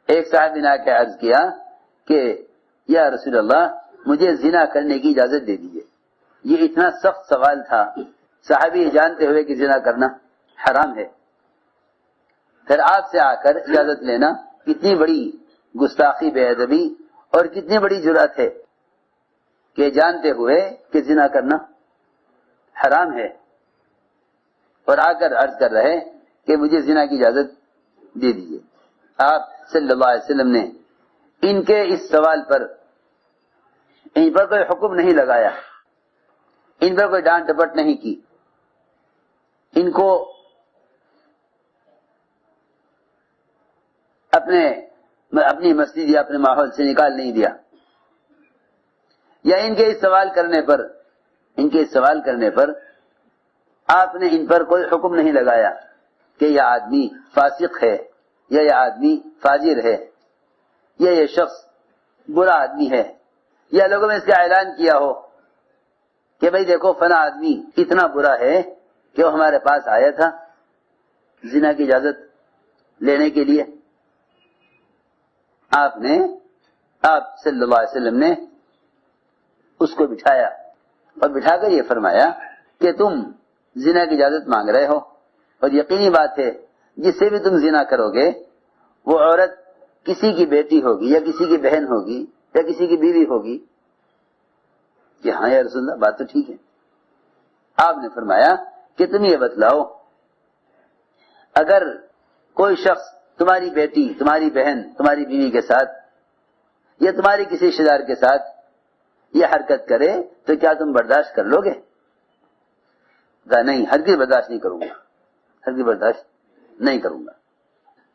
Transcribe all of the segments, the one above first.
ایک صحابی نے آ کے عرض کیا کہ یا رسول اللہ مجھے زنا کرنے کی اجازت دے دیجیے. یہ اتنا سخت سوال تھا، صحابی جانتے ہوئے کہ زنا کرنا حرام ہے، پھر آپ سے آ کر اجازت لینا کتنی بڑی گستاخی، بے ادبی اور کتنی بڑی جرأت ہے کہ جانتے ہوئے کہ زنا کرنا حرام ہے اور آ کر عرض کر رہے کہ مجھے زنا کی اجازت دے دیجیے. آپ صلی اللہ علیہ وسلم نے ان کے اس سوال پر ان پر کوئی حکم نہیں لگایا، ان پر کوئی ڈانٹ ڈپٹ نہیں کی، ان کو اپنی مسجد یا اپنے ماحول سے نکال نہیں دیا، یا ان کے اس سوال کرنے پر آپ نے ان پر کوئی حکم نہیں لگایا کہ یہ آدمی فاسق ہے یا یہ آدمی فاجر ہے یا یہ شخص برا آدمی ہے، یا لوگوں نے اس کا اعلان کیا ہو کہ بھئی دیکھو فلاں آدمی اتنا برا ہے کہ وہ ہمارے پاس آیا تھا زنا کی اجازت لینے کے لیے. آپ صلی اللہ علیہ وسلم نے اس کو بٹھایا اور بٹھا کر یہ فرمایا کہ تم زنا کی اجازت مانگ رہے ہو، اور یقینی بات ہے جس سے بھی تم زنا کرو گے وہ عورت کسی کی بیٹی ہوگی یا کسی کی بہن ہوگی یا کسی کی بیوی ہوگی. کہ ہاں یا رسول اللہ بات تو ٹھیک ہے. آپ نے فرمایا کہ تم یہ بتلاؤ اگر کوئی شخص تمہاری بیٹی، تمہاری بہن، تمہاری بیوی کے ساتھ یا تمہاری کسی رشتہ دار کے ساتھ یہ حرکت کرے تو کیا تم برداشت کر لو گے؟ نہیں، ہرگز برداشت نہیں کروں گا، ہرگز برداشت نہیں کروں گا.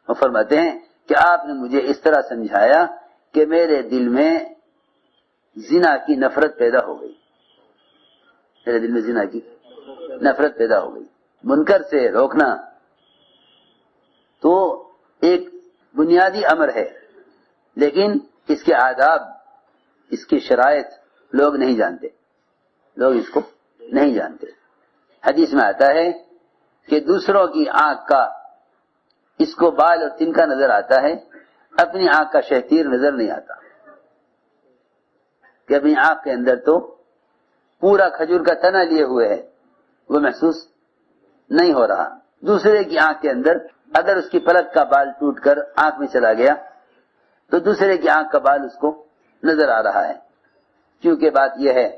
وہ فرماتے ہیں کہ آپ نے مجھے اس طرح سمجھایا کہ میرے دل میں زنا کی نفرت پیدا ہو گئی، میرے دل میں زنا کی نفرت پیدا ہو گئی. منکر سے روکنا تو ایک بنیادی امر ہے، لیکن اس کے آداب، اس کی شرائط لوگ نہیں جانتے، لوگ اس کو نہیں جانتے. حدیث میں آتا ہے کہ دوسروں کی آنکھ کا اس کو بال اور تنکا نظر آتا ہے، اپنی آنکھ کا شہتیر نظر نہیں آتا. کہ اپنی آنکھ کے اندر تو پورا کھجور کا تنا لیے ہوئے ہے، وہ محسوس نہیں ہو رہا. دوسرے کی آنکھ کے اندر اگر اس کی پلک کا بال ٹوٹ کر آنکھ میں چلا گیا تو دوسرے کی آنکھ کا بال اس کو نظر آ رہا ہے. کیونکہ بات یہ ہے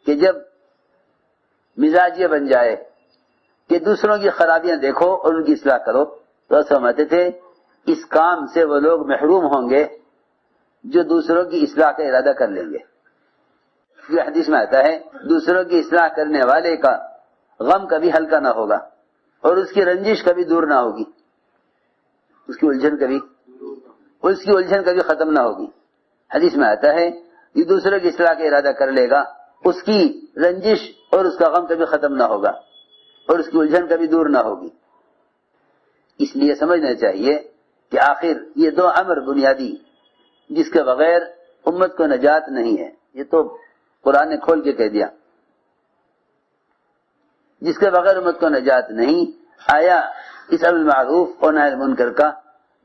کہ جب مزاج یہ بن جائے کہ دوسروں کی خرابیاں دیکھو اور ان کی اصلاح کرو تو سمجھتے تھے اس کام سے وہ لوگ محروم ہوں گے جو دوسروں کی اصلاح کا ارادہ کر لیں گے. یہ حدیث میں آتا ہے دوسروں کی اصلاح کرنے والے کا غم کبھی ہلکا نہ ہوگا اور اس کی رنجش کبھی دور نہ ہوگی، اس کی الجھن کبھی ختم نہ ہوگی. حدیث میں آتا ہے یہ دوسروں کی اصلاح کا ارادہ کر لے گا، اس کی رنجش اور اس کا غم کبھی ختم نہ ہوگا اور اس کی الجھن کبھی دور نہ ہوگی. اس لیے سمجھنا چاہیے کہ آخر یہ دو امر بنیادی جس کے بغیر امت کو نجات نہیں ہے. یہ تو قرآن نے کھول کے کہہ دیا، جس کے بغیر امت کو نجات نہیں. آیا اس امر معروف اور نہی منکر کا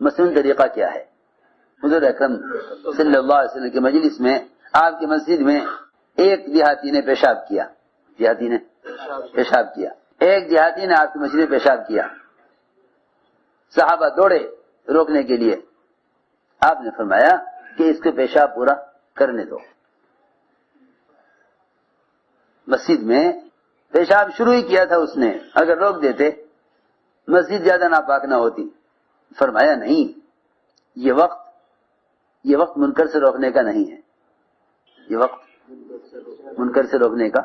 مصنون طریقہ کیا ہے؟ حضور اکرم صلی اللہ علیہ وسلم کی مجلس میں، آپ کی مسجد میں ایک دیہاتی نے پیشاب کیا، ایک دیہاتی نے آپ کی مسجد میں پیشاب کیا. صحابہ دوڑے روکنے کے لیے. آپ نے فرمایا کہ اس کو پیشاب پورا کرنے دو. مسجد میں پیشاب شروع ہی کیا تھا اس نے، اگر روک دیتے مسجد زیادہ ناپاک نہ ہوتی. فرمایا نہیں، یہ وقت منکر سے روکنے کا نہیں ہے، یہ وقت منکر سے روکنے کا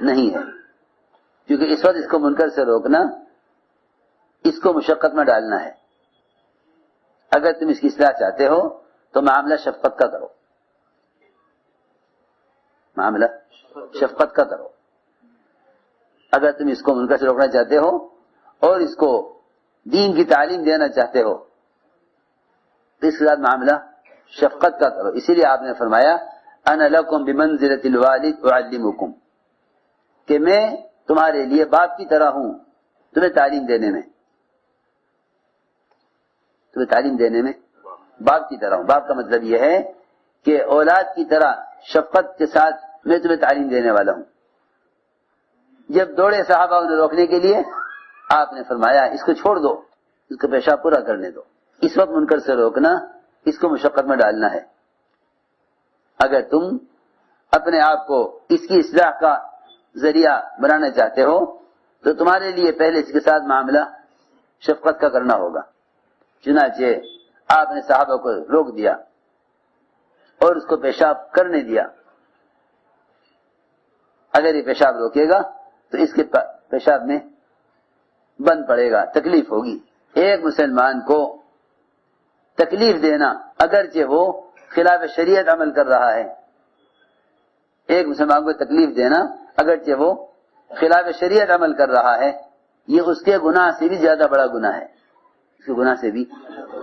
نہیں ہے، کیونکہ اس وقت اس کو منکر سے روکنا اس کو مشقت میں ڈالنا ہے. اگر تم اس کی اصلاح چاہتے ہو تو معاملہ شفقت کا کرو، معاملہ شفقت کا کرو. اگر تم اس کو منکر سے روکنا چاہتے ہو اور اس کو دین کی تعلیم دینا چاہتے ہو تو اس کے ساتھ معاملہ شفقت کا کرو. اسی لیے آپ نے فرمایا انا لکم بمنزلۃ الوالد اعلمکم، کہ میں تمہارے لیے باپ کی طرح ہوں تمہیں تعلیم دینے میں باپ کی طرح ہوں. باپ کا مطلب یہ ہے کہ اولاد کی طرح شفقت کے ساتھ میں تمہیں تعلیم دینے والا ہوں. جب دوڑے صحابہ انہیں روکنے کے لیے، آپ نے فرمایا اس کو چھوڑ دو، اس کو پیشاب پورا کرنے دو. اس وقت منکر سے روکنا اس کو مشقت میں ڈالنا ہے. اگر تم اپنے آپ کو اس کی اصلاح کا ذریعہ بنانا چاہتے ہو تو تمہارے لیے پہلے اس کے ساتھ معاملہ شفقت کا کرنا ہوگا. چنانچہ آپ نے صحابہ کو روک دیا اور اس کو پیشاب کرنے دیا. اگر یہ پیشاب روکے گا تو اس کے پیشاب میں بند پڑے گا، تکلیف ہوگی. ایک مسلمان کو تکلیف دینا اگرچہ وہ خلاف شریعت عمل کر رہا ہے، ایک مسلمان کو تکلیف دینا اگرچہ وہ خلاف شریعت عمل کر رہا ہے، یہ اس کے گناہ سے بھی زیادہ بڑا گناہ ہے. اس کے گناہ سے بھی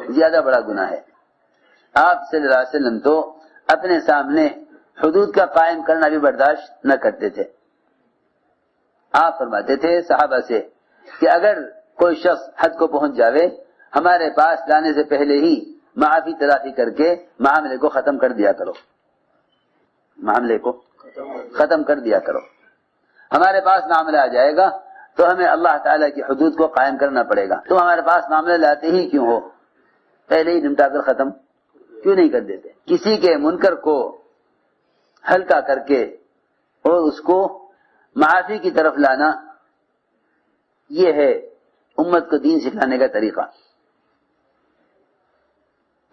زیادہ بڑا گناہ ہے. آپ صلی اللہ علیہ وسلم تو اپنے سامنے حدود کا قائم کرنا بھی برداشت نہ کرتے تھے. آپ فرماتے تھے صحابہ سے کہ اگر کوئی شخص حد کو پہنچ جاوے ہمارے پاس لانے سے پہلے ہی معافی تلافی کر کے معاملے کو ختم کر دیا کرو. معاملے کو ختم کر دیا کرو. ہمارے پاس معاملہ آ جائے گا تو ہمیں اللہ تعالیٰ کی حدود کو قائم کرنا پڑے گا. تم ہمارے پاس معاملہ لاتے ہی کیوں ہو؟ پہلے ہی نمٹا کر ختم کیوں نہیں کر دیتے؟ کسی کے منکر کو ہلکا کر کے اور اس کو معافی کی طرف لانا، یہ ہے امت کو دین سکھانے کا طریقہ.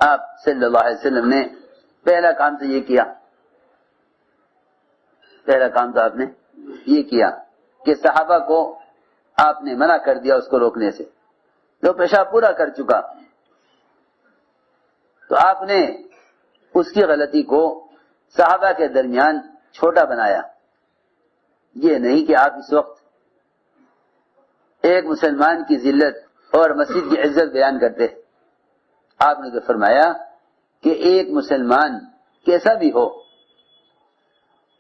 آپ صلی اللہ علیہ وسلم نے پہلا کام تو یہ کیا، پہلا کام تو آپ نے یہ کیا کہ صحابہ کو آپ نے منع کر دیا اس کو روکنے سے. جو پیشاب پورا کر چکا تو آپ نے اس کی غلطی کو صحابہ کے درمیان چھوٹا بنایا. یہ نہیں کہ آپ اس وقت ایک مسلمان کی ذلت اور مسجد کی عزت بیان کرتے. آپ نے تو فرمایا کہ ایک مسلمان کیسا بھی ہو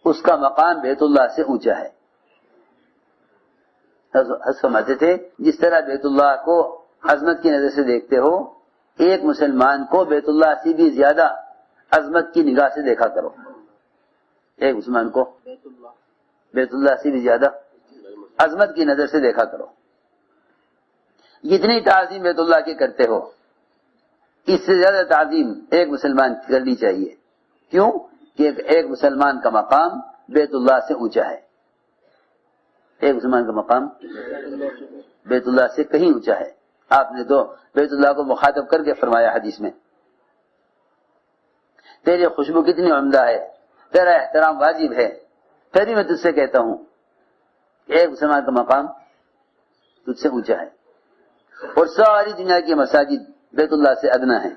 اس کا مقام بیت اللہ سے اونچا ہے. فرماتے تھے جس طرح بیت اللہ کو عظمت کی نظر سے دیکھتے ہو، ایک مسلمان کو بیت اللہ سے بھی زیادہ عظمت کی نگاہ سے دیکھا کرو. ایک مسلمان کو بیت اللہ سے بھی زیادہ عظمت کی نظر سے دیکھا کرو. جتنی تعظیم بیت اللہ کی کرتے ہو اس سے زیادہ تعظیم ایک مسلمان کی کرنی چاہیے. کیوں؟ کہ ایک مسلمان کا مقام بیت اللہ سے اونچا ہے. ایک مسلمان کا مقام بیت اللہ سے کہیں اونچا ہے. آپ نے تو بیت اللہ کو مخاطب کر کے فرمایا حدیث میں، تیری خوشبو کتنی عمدہ ہے، تیرا احترام واجب ہے، پھر بھی میں تجھ سے کہتا ہوں کہ ایک مسلمان کا مقام تجھ سے اونچا ہے. اور ساری دنیا کی مساجد بیت اللہ سے ادنا ہے.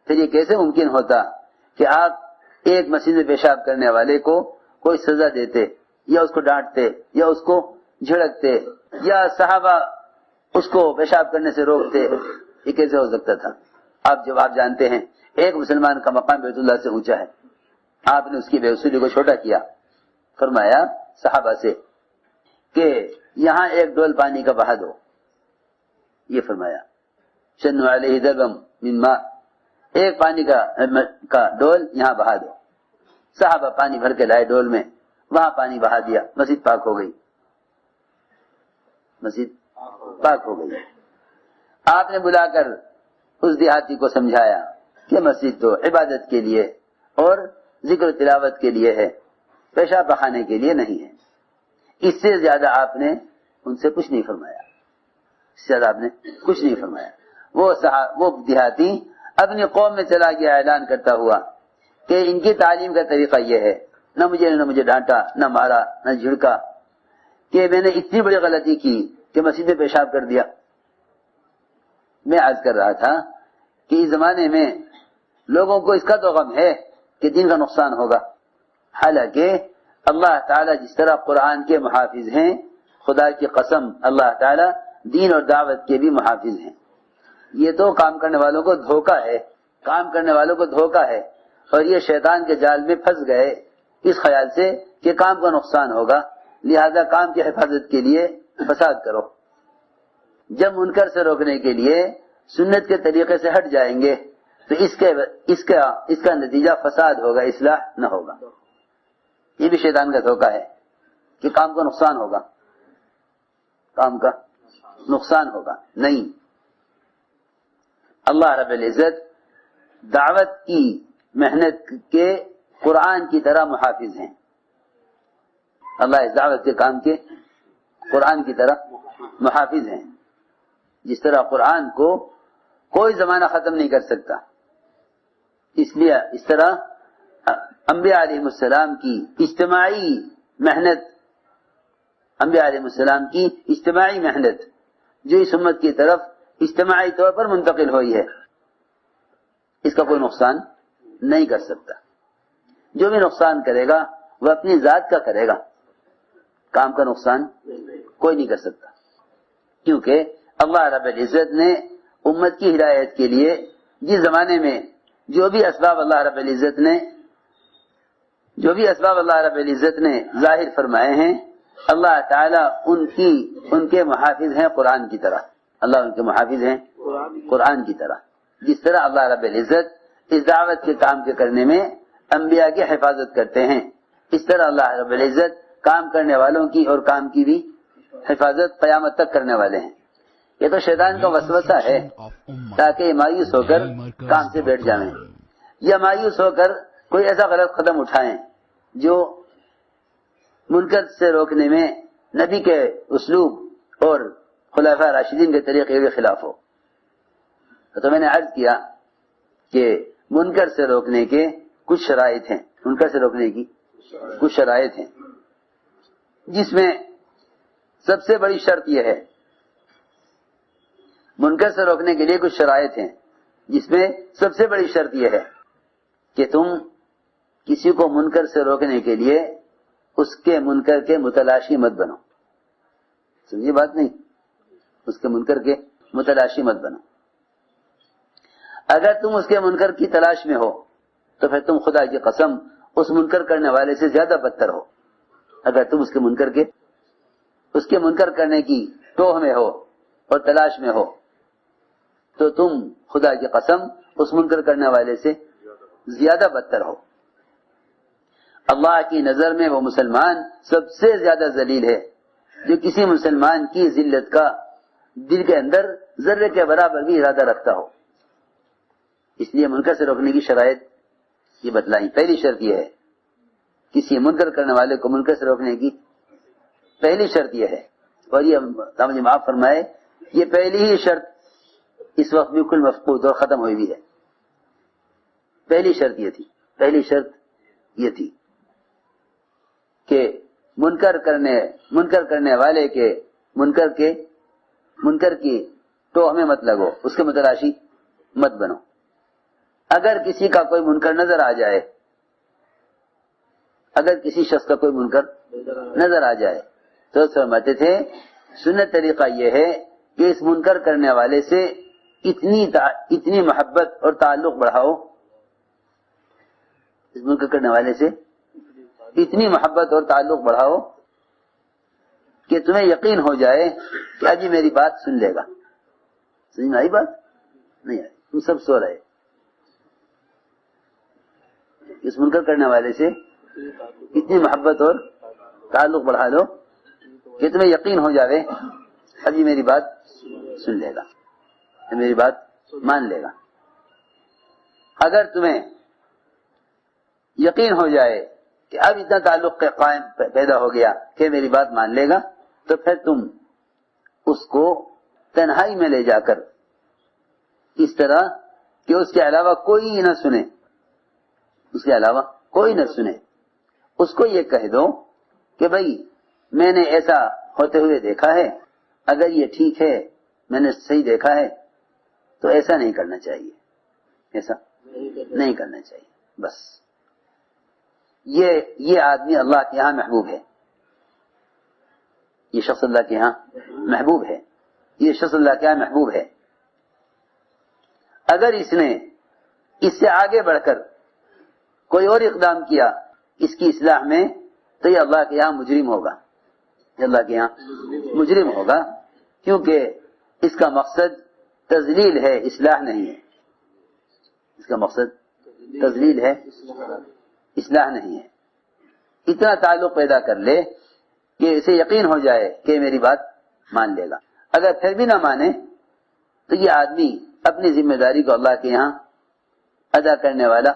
پھر یہ کیسے ممکن ہوتا کہ آپ ایک مسجد میں پیشاب کرنے والے کو کوئی سزا دیتے یا اس کو ڈانٹتے یا اس کو جھڑکتے یا صحابہ اس کو پیشاب کرنے سے روکتے؟ یہ کیسے ہو سکتا تھا؟ آپ جانتے ہیں ایک مسلمان کا مقام بیت اللہ سے اونچا ہے. آپ نے اس کی بے وصولی کو چھوٹا کیا. فرمایا صحابہ سے کہ یہاں ایک ڈول پانی کا بہا دو. یہ فرمایا شنو علیہ دربم من ماء، ایک پانی کا ڈول یہاں بہا دو. صحابہ پانی بھر کے لائے ڈول میں، وہاں پانی بہا دیا، مسجد پاک ہو گئی. مسجد پاک ہو گئی. آپ نے بلا کر اس دیہاتی کو سمجھایا کہ مسجد تو عبادت کے لیے اور ذکر و تلاوت کے لیے ہے، پیشاب بہانے کے لیے نہیں ہے. اس سے زیادہ آپ نے ان سے کچھ نہیں فرمایا. اس سے زیادہ آپ نے کچھ نہیں فرمایا. وہ دیہاتی اپنی قوم میں چلا گیا اعلان کرتا ہوا کہ ان کی تعلیم کا طریقہ یہ ہے، نہ مجھے ڈانٹا، نہ مارا، نہ جھڑکا، کہ میں نے اتنی بڑی غلطی کی کہ مسجد میں پیشاب کر دیا. میں عرض کر رہا تھا کہ اس زمانے میں لوگوں کو اس کا تو غم ہے کہ دین کا نقصان ہوگا، حالانکہ اللہ تعالیٰ جس طرح قرآن کے محافظ ہیں، خدا کی قسم اللہ تعالیٰ دین اور دعوت کے بھی محافظ ہیں. یہ تو کام کرنے والوں کو دھوکہ ہے، کام کرنے والوں کو دھوکہ ہے، اور یہ شیطان کے جال میں پھنس گئے اس خیال سے کہ کام کا نقصان ہوگا، لہذا کام کی حفاظت کے لیے فساد کرو. جب منکر سے روکنے کے لیے سنت کے طریقے سے ہٹ جائیں گے تو اس کا نتیجہ فساد ہوگا، اصلاح نہ ہوگا۔ یہ بھی شیطان کا دھوکہ ہے کہ کام کا نقصان ہوگا، کام کا نقصان ہوگا، نہیں۔ اللہ رب العزت دعوت کی محنت کے قرآن کی طرح محافظ ہیں۔ اللہ اس دعوت کے کام کے قرآن کی طرح محافظ ہیں۔ جس طرح قرآن کو کوئی زمانہ ختم نہیں کر سکتا، اس لیے اس طرح انبیاء علیہ السلام کی اجتماعی محنت، انبیاء علیہ السلام کی اجتماعی محنت جو اس امت کی طرف اجتماعی طور پر منتقل ہوئی ہے، اس کا کوئی نقصان نہیں کر سکتا۔ جو بھی نقصان کرے گا وہ اپنی ذات کا کرے گا، کام کا نقصان کوئی نہیں کر سکتا، کیونکہ اللہ رب العزت نے امت کی ہدایت کے لیے جس زمانے میں جو بھی اسباب اللہ رب العزت نے ظاہر فرمائے ہیں، اللہ تعالیٰ ان کے محافظ ہیں قرآن کی طرح، اللہ ان کے محافظ ہیں قرآن کی طرح۔ جس طرح اللہ رب العزت اس دعوت کے کام کے کرنے میں انبیاء کی حفاظت کرتے ہیں، اس طرح اللہ رب العزت کام کرنے والوں کی اور کام کی بھی حفاظت قیامت تک کرنے والے ہیں۔ یہ تو شیطان کا وسوسہ ہے تاکہ مایوس ہو کر کام سے بیٹھ جائیں، یا مایوس ہو کر کوئی ایسا غلط قدم اٹھائیں جو منکر سے روکنے میں نبی کے اسلوب اور خلفاء راشدین کے طریقے کے خلاف ہو۔ تو میں نے عرض کیا کہ منکر سے روکنے کے کچھ شرائط ہیں، منکر سے روکنے کی کچھ شرائط ہیں، جس میں سب سے بڑی شرط یہ ہے، منکر سے روکنے کے لیے کچھ شرائط ہیں، جس میں سب سے بڑی شرط یہ ہے کہ تم کسی کو منکر سے روکنے کے لیے اس کے منکر کے متلاشی مت بنو۔ سمجھے بات نہیں؟ اس کے منکر کے متلاشی مت بنو۔ اگر تم اس کے منکر کی تلاش میں ہو تو پھر تم خدا کی قسم اس منکر کرنے والے سے زیادہ بدتر ہو۔ اگر تم اس کے منکر کرنے کی ٹوہ میں ہو اور تلاش میں ہو تو تم خدا کی قسم اس منکر کرنے والے سے زیادہ بدتر ہو۔ اللہ کی نظر میں وہ مسلمان سب سے زیادہ ذلیل ہے جو کسی مسلمان کی ذلت کا دل کے اندر ذرے کے برابر بھی ارادہ رکھتا ہو۔ اس لیے منکر سے روکنے کی شرائط یہ بتلائیں۔ پہلی شرط یہ ہے، کسی منکر کرنے والے کو منکر سے روکنے کی پہلی شرط یہ ہے، اور یہ مجھے معاف فرمائے، یہ پہلی ہی شرط اس وقت بالکل مفقود اور ختم ہوئی بھی ہے۔ پہلی شرط یہ تھی کہ منکر کرنے والے کے منکر کی ٹوہ میں مت لگو، اس کے متلاشی مت بنو۔ اگر کسی کا کوئی منکر نظر آ جائے، اگر کسی شخص کا کوئی منکر نظر آ جائے تو فرماتے تھے سنت طریقہ یہ ہے کہ اس منکر کرنے والے سے اتنی محبت اور تعلق بڑھاؤ، اس منکر کرنے والے سے اتنی محبت اور تعلق بڑھاؤ کہ تمہیں یقین ہو جائے کہ آج یہ میری بات سن لے گا۔ سمجھ میں آئی بات؟ نہیں آئی؟ تم سب سو رہے۔ اس منکر کرنے والے سے اتنی محبت اور تعلق بڑھا لو کہ تمہیں یقین ہو جاوے اب یہ میری بات سن لے گا، میری بات مان لے گا۔ اگر تمہیں یقین ہو جائے کہ اب اتنا تعلق قائم پیدا ہو گیا کہ میری بات مان لے گا، تو پھر تم اس کو تنہائی میں لے جا کر اس طرح کہ اس کے علاوہ کوئی نہ سنے، اس کو یہ کہہ دو کہ بھائی میں نے ایسا ہوتے ہوئے دیکھا ہے، اگر یہ ٹھیک ہے، میں نے صحیح دیکھا ہے تو ایسا نہیں کرنا چاہیے، ایسا نہیں کرنا چاہیے۔ بس یہ آدمی اللہ کے یہاں محبوب ہے، یہ شخص اللہ کے یہاں محبوب ہے، یہ شخص اللہ کے یہاں محبوب ہے۔ اگر اس نے اس سے آگے بڑھ کر کوئی اور اقدام کیا اس کی اصلاح میں تو یہ اللہ کے یہاں مجرم ہوگا، کیونکہ اس کا مقصد تذلیل ہے، اصلاح نہیں ہے۔ اس کا مقصد تذلیل ہے، اصلاح نہیں ہے. اتنا تعلق پیدا کر لے کہ اسے یقین ہو جائے کہ میری بات مان لے گا. اگر پھر بھی نہ مانے تو یہ آدمی اپنی ذمہ داری کو اللہ کے یہاں ادا کرنے والا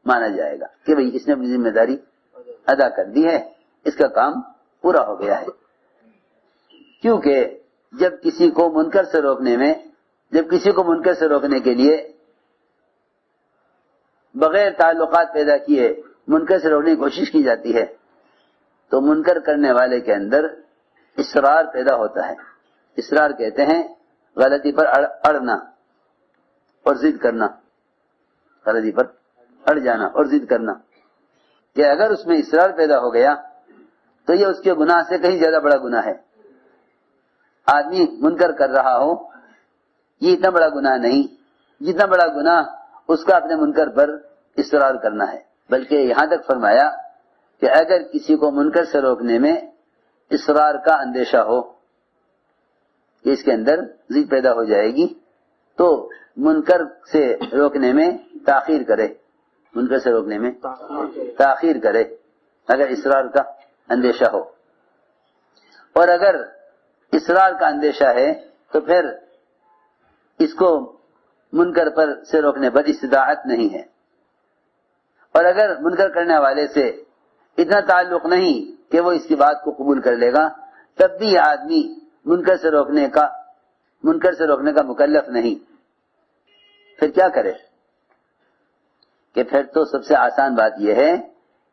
مانا جائے گا کہ بھئی اس نے اپنی ذمہ داری ادا کر دی ہے، اس کا کام پورا ہو گیا ہے. کیونکہ جب کسی کو منکر سے روکنے کے لیے بغیر تعلقات پیدا کیے منکر سے روکنے کی کوشش کی جاتی ہے تو منکر کرنے والے کے اندر اصرار پیدا ہوتا ہے. اصرار کہتے ہیں غلطی پر اڑنا اور ضد کرنا، غلطی پر اڑ جانا اور ضد کرنا. کہ اگر اس میں اصرار پیدا ہو گیا تو یہ اس کے گناہ سے کہیں زیادہ بڑا گناہ ہے. آدمی منکر کر رہا ہو یہ اتنا بڑا گناہ نہیں جتنا بڑا گناہ اس کا اپنے منکر پر اصرار کرنا ہے. بلکہ یہاں تک فرمایا کہ اگر کسی کو منکر سے روکنے میں اصرار کا اندیشہ ہو کہ اس کے اندر ضد پیدا ہو جائے گی تو منکر سے روکنے میں تاخیر کرے، منکر سے روکنے میں تاخیر کرے اگر اصرار کا اندیشہ ہو. اور اگر اصرار کا اندیشہ ہے تو پھر اس کو منکر پر سے روکنے پر استطاعت نہیں ہے. اور اگر منکر کرنے والے سے اتنا تعلق نہیں کہ وہ اس کی بات کو قبول کر لے گا تب بھی یہ آدمی منکر سے روکنے کا مکلف نہیں. پھر کیا کرے؟ کہ پھر تو سب سے آسان بات یہ ہے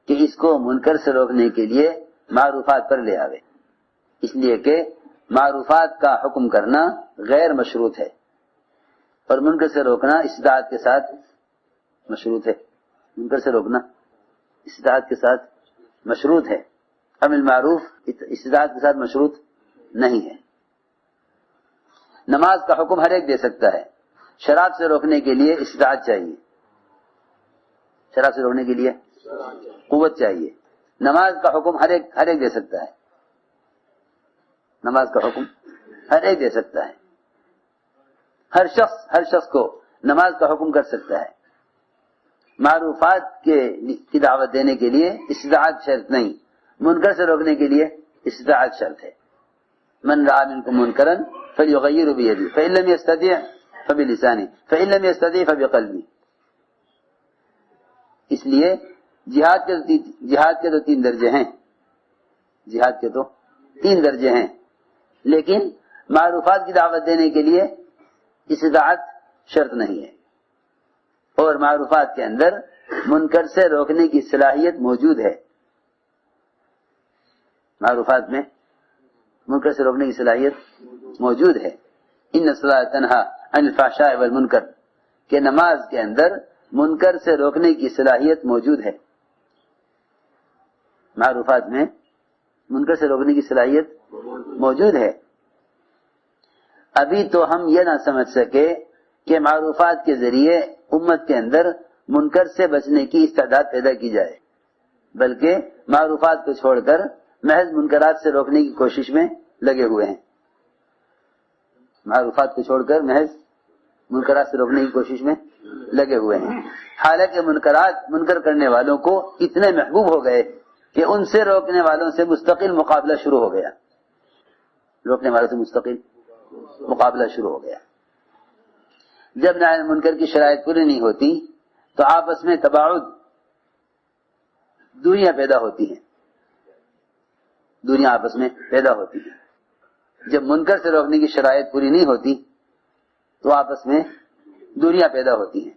کہ اس کو منکر سے روکنے کے لیے معروفات پر لے آوے. اس لیے کہ معروفات کا حکم کرنا غیر مشروط ہے اور منکر سے روکنا استطاعت کے ساتھ مشروط ہے. منکر سے روکنا استطاعت کے ساتھ مشروط ہے. امر معروف استطاعت کے ساتھ مشروط نہیں ہے. نماز کا حکم ہر ایک دے سکتا ہے، شراب سے روکنے کے لیے استطاعت چاہیے، شراب سے روکنے کے لیے قوت چاہیے. نماز کا حکم ہر ایک دے سکتا ہے، نماز کا حکم ہر ایک دے سکتا ہے. ہر شخص کو نماز کا حکم کر سکتا ہے. معروفات کی دعوت دینے کے لیے استطاعت شرط نہیں، منکر سے روکنے کے لیے استطاعت شرط ہے. من رأى منكم منكرا فليغيره بيده فإن لم يستطع فبلسانه فإن لم يستطع فبقلبه. اس لیے جہاد کے تو تین درجے ہیں، جہاد کے تو تین درجے ہیں، لیکن معروفات کی دعوت دینے کے لیے استطاعت شرط نہیں ہے. اور معروفات کے اندر منکر سے روکنے کی صلاحیت موجود ہے. معروفات میں منکر سے روکنے کی صلاحیت موجود ہے. ان الصلاۃ تنہی عن الفحشاء والمنکر کہ نماز کے اندر منکر سے روکنے کی صلاحیت موجود ہے. معروفات میں منکر سے روکنے کی صلاحیت موجود ہے. ابھی تو ہم یہ نہ سمجھ سکے کہ معروفات کے ذریعے امت کے اندر منکر سے بچنے کی استعداد پیدا کی جائے، بلکہ معروفات کو چھوڑ کر محض منکرات سے روکنے کی کوشش میں لگے ہوئے ہیں. معروفات کو چھوڑ کر محض منکرات سے روکنے کی کوشش میں لگے ہوئے ہیں. حالانکہ منکر کرنے والوں کو اتنے محبوب ہو گئے کہ ان سے روکنے والوں سے مستقل مقابلہ شروع ہو گیا. روکنے والوں سے مستقل مقابلہ شروع ہو گیا. جب نہی منکر کی شرائط پوری نہیں ہوتی تو آپس میں تباعد، دوریاں پیدا ہوتی ہیں، دوریاں آپس میں پیدا ہوتی ہیں. جب منکر سے روکنے کی شرائط پوری نہیں ہوتی تو آپس میں دوریاں پیدا ہوتی ہیں.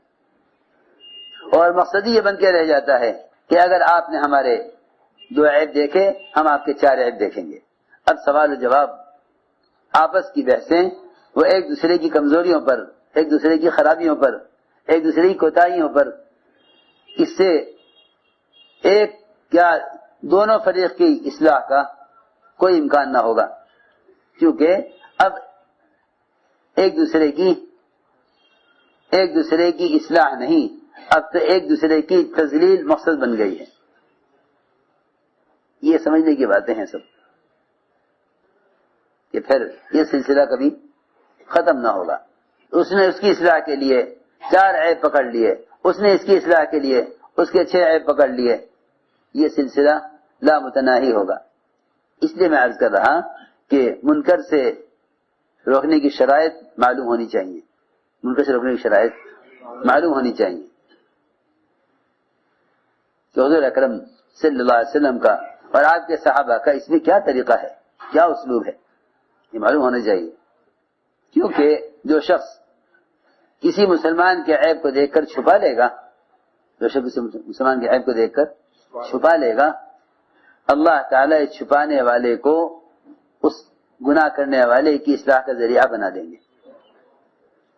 اور مقصد یہ بن کے رہ جاتا ہے کہ اگر آپ نے ہمارے 2 عیب دیکھے ہم آپ کے 4 عیب دیکھیں گے. اب سوال و جواب، آپس کی بحثیں وہ ایک دوسرے کی کمزوریوں پر، ایک دوسرے کی خرابیوں پر، ایک دوسرے کی کوتاہیوں پر، اس سے ایک کیا دونوں فریق کی اصلاح کا کوئی امکان نہ ہوگا. کیونکہ اب ایک دوسرے کی اصلاح نہیں، اب تو ایک دوسرے کی تذلیل مقصد بن گئی ہے. یہ سمجھنے کی باتیں ہیں سب کہ پھر یہ سلسلہ کبھی ختم نہ ہوگا. اس نے اس کی اصلاح کے لیے 4 عیب پکڑ لیے، اس نے اس کی اصلاح کے لیے اس کے 6 عیب پکڑ لیے، یہ سلسلہ لامتناہی ہوگا۔ اس لیے میں عرض کر رہا کہ منکر سے روکنے کی شرائط معلوم ہونی چاہیے، منکر سے روکنے کی شرائط معلوم ہونی چاہیے کہ حضور اکرم صلی اللہ علیہ وسلم کا اور آپ کے صحابہ کا اس میں کیا طریقہ ہے، کیا اسلوب ہے، یہ معلوم ہونا چاہیے۔ کیونکہ جو شخص کسی مسلمان کے عیب کو دیکھ کر چھپا لے گا، جو شخص کسی مسلمان کے عیب کو دیکھ کر چھپا لے گا، اللہ تعالیٰ اس چھپانے والے کو اس گناہ کرنے والے کی اصلاح کا ذریعہ بنا دیں گے۔